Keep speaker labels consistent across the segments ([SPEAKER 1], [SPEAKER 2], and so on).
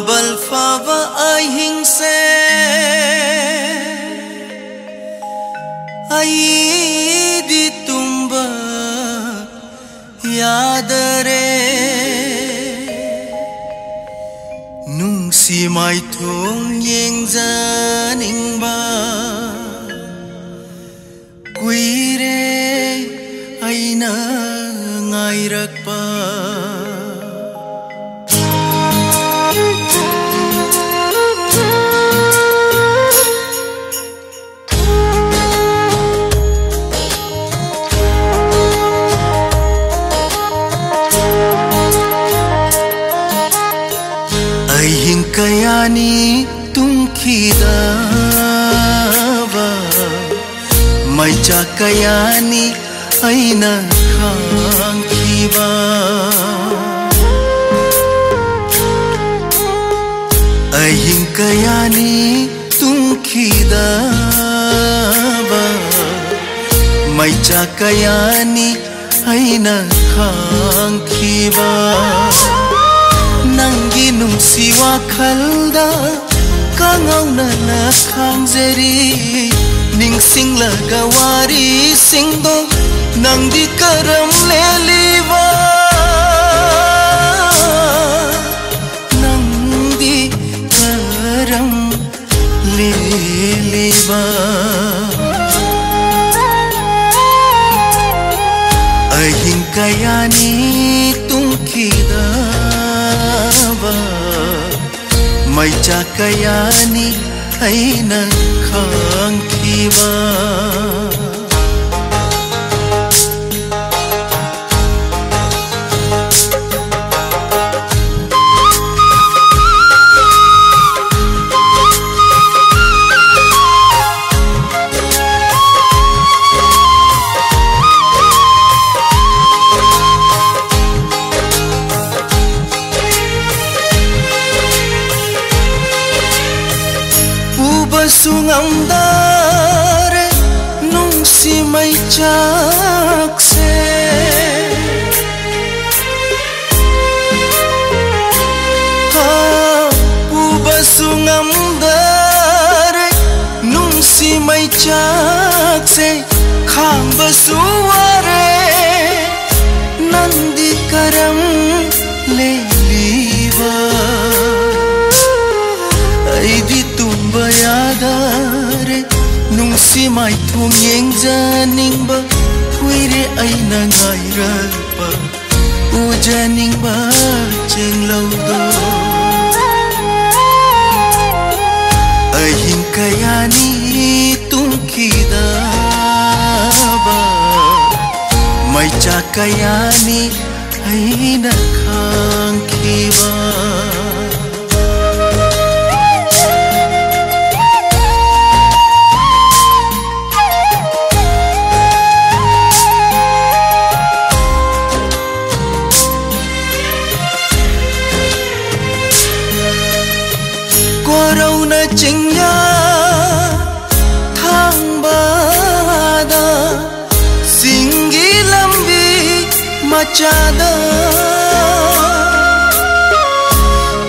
[SPEAKER 1] Habal fava ai hing se ai di tumba yadare nung si mai thong yeng zaning ba kuire aina ngai rak pa kayani tungkidava mai cha kayani aina khangkiba ahin kayani tungkidava mai cha kayani aina khangkiba Nangi nungsi wakhalda kangauna na khangjari ningsing laga wari singdo nangdi karam leliwa nangdi karam leliwa ahin kayani tungkida mai cha kayani aina khangkiba sungamdare nungsi mai chakse uba sungamdare nungsi mai chakse khamba suware nandi karam leliva aidi tumba yadare nungsi mai thung yeng janingba kuire aina ngairapa ujaningba chenglaudo ahin kayani tungkidaba mai cha kayani aina khangkiba Corona chingya thangbada singi lambi machada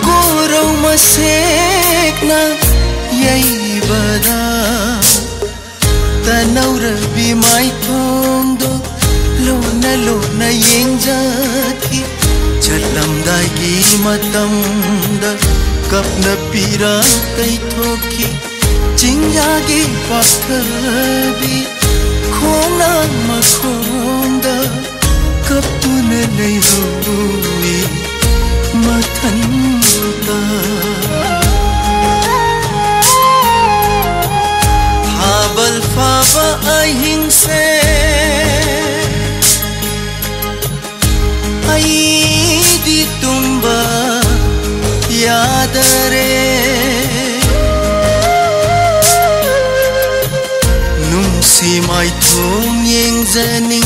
[SPEAKER 1] korau masekna yaibada tanaura bi mai thongdo lona yengjaki chalamdagi matamda kapna pira kai thoki chingyagi pathabi khona makhonda kaptuna nei hui mathanda habal fava ahing se ai di tumba yadare nungsi mai thong yeng jani